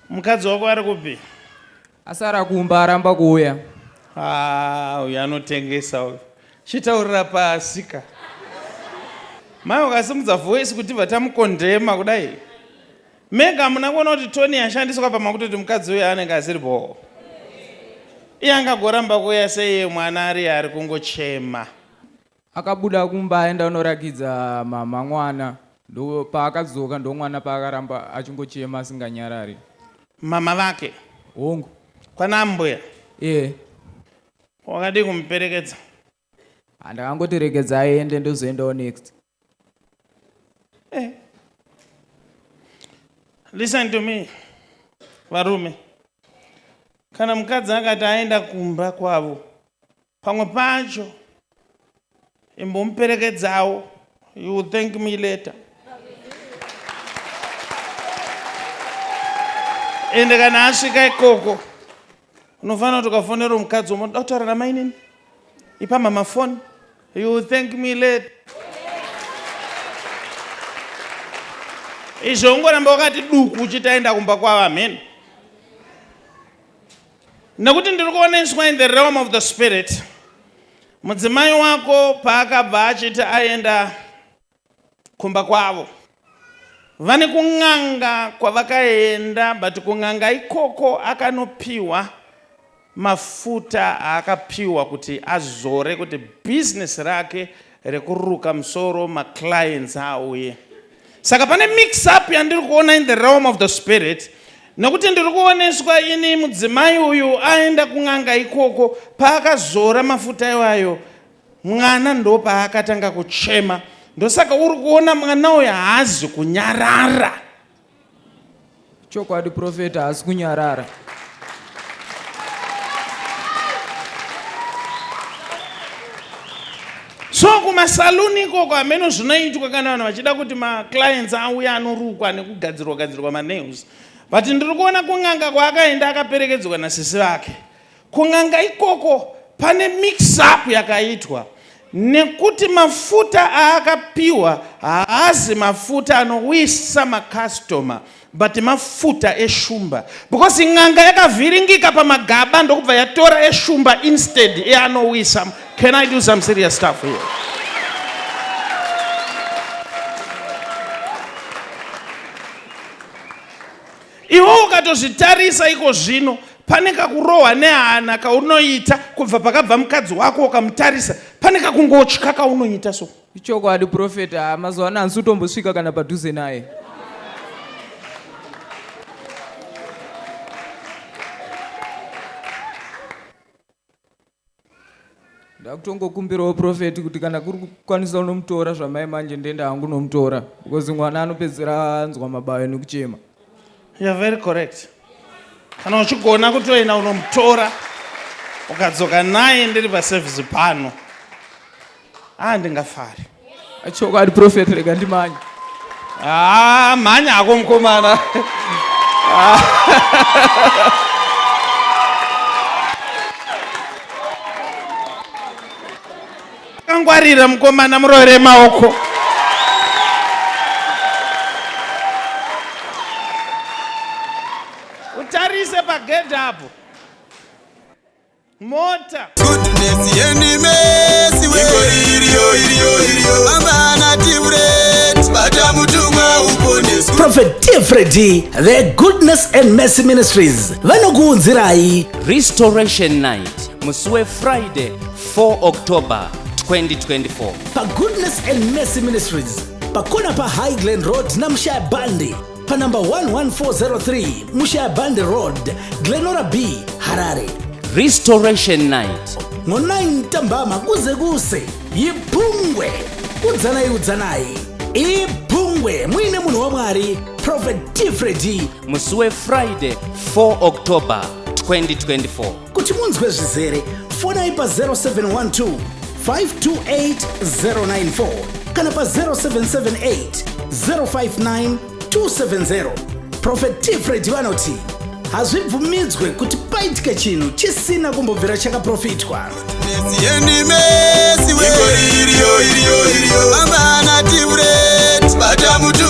Mukadzi wako ari kupi? Asara kumba aramba kuuya. Uyu anotengesa uyu. Chitaurira pasika. Mai ukasimudza voice kuti vatamukondema kudai. Mega muna kuona kuti toni yashandiswa pamakutoti mukadzi uyu anenge asiripo. Iye angagoramba kuuya sei mwana ari kungochema. Akabuda kumba aenda unorakidza mama mwana. Ndo paakadzoka ndo mwana paakaramba achingochema asinganyarari. Mama vake? Hongu. Kwana mbuya? Wakadi kumuperekedza? Ndakangoterekedza aende ndozoendawo next. Listen to me, varume. Kana mukadzi akati aenda kumba kwavo, pamwe pacho imbomuperekedzawo, you will thank me later. Ende kana asvika ikoko, unofanira kuti ukafonera mukadzi umoda kutaura namai nini? Ipa mama phone, you will thank me later. Izvo ungoramba wakati duku uchitaenda kumba kwavo, amen. Nekuti ndiri kuoneswa in the realm of the spirit. Mudzimai wako paakabva achiti aenda kumba kwavo, vane kung'anga kwavakaenda, but kung'anga ikoko akanopiwa mafuta aakapiwa kuti azore kuti business rake rekuruka musoro maclients auye. Saka pane mix up yandiri kuona in the realm of the spirit. Nekuti ndiri kuoneswa ini mudzimai uyu aenda kung'anga ikoko, paakazora mafuta iwayo mwana ndo paakatanga kuchema. Ndosaka uri kuona mwana uyu haazi kunyarara. Chokwadi profeta haasi kunyarara. So kumasaluni ikoko ameno zvinoitwa kana vanhu vachida kuti maclients auya anorukwa nekugadzirwa manails. But ndiri kuona kung'anga kwaakaenda akaperekedzwa nasisi vake. Kung'anga ikoko pane mix up yakaitwa. Nekuti mafuta aakapiwa haazi mafuta anowisa makastoma, but mafuta eshumba. Because ng'anga yakavhiringika pamagaba ndokubva yatora eshumba instead eanowisa. Can I do some serious stuff here? Iwo ukatozvitarisa iko zvino, pane kakurohwa nehana kaunoita kubva pakabva mukadzi wako ukamutarisa, pane kakungotya kaunoita so. Ichokwadi profeta, mazuva ano handisi kutombosvika kana padhuze naye. Ndakutongokumbirawo profeti kuti kana kuri kukwanisa unomutora zvamai manje ndenda hangu nomutora, because mwana anopedzera anzwa mabayo nekuchema. You are very correct. Kana uchigona kutoina unomutora ukadzoka naye ndiri paservice pano, ndingafari. Chokwadi profeti, rega ndimanye. Manya hako mukomana. Kangwarira mukomana, murore maoko. Utarise pagedhi apo. Mota. Goodness yenimesi iriyo amana tiburet batamutumwa uponesu. Prophet Tifredi, the Goodness and Mercy Ministries vanokuunzirai Restoration Night musi Friday 4 October 2024 pa Goodness and Mercy Ministries pakona pa Highland Road na Mshaya Bandi pa number 11403 Mshaya Bandi Road, Glenora B, Harare. Restoration Night ngo-9 ntambama kuze kuse yiphungwe udzanayi iphungwe mwine munhu wamwari Prophet Tifredi musi Friday 4 October 2024. kuti munzwe zvizere fonai pa 0712 528 094 kana pa 0778 059 270. Prophet Tifredi vanoti hazvibvumidzwe kuti paitike chinhu chisina kumbobvira chakaprofitwa. Yenimesi iriyo amana tiburet batamutumwa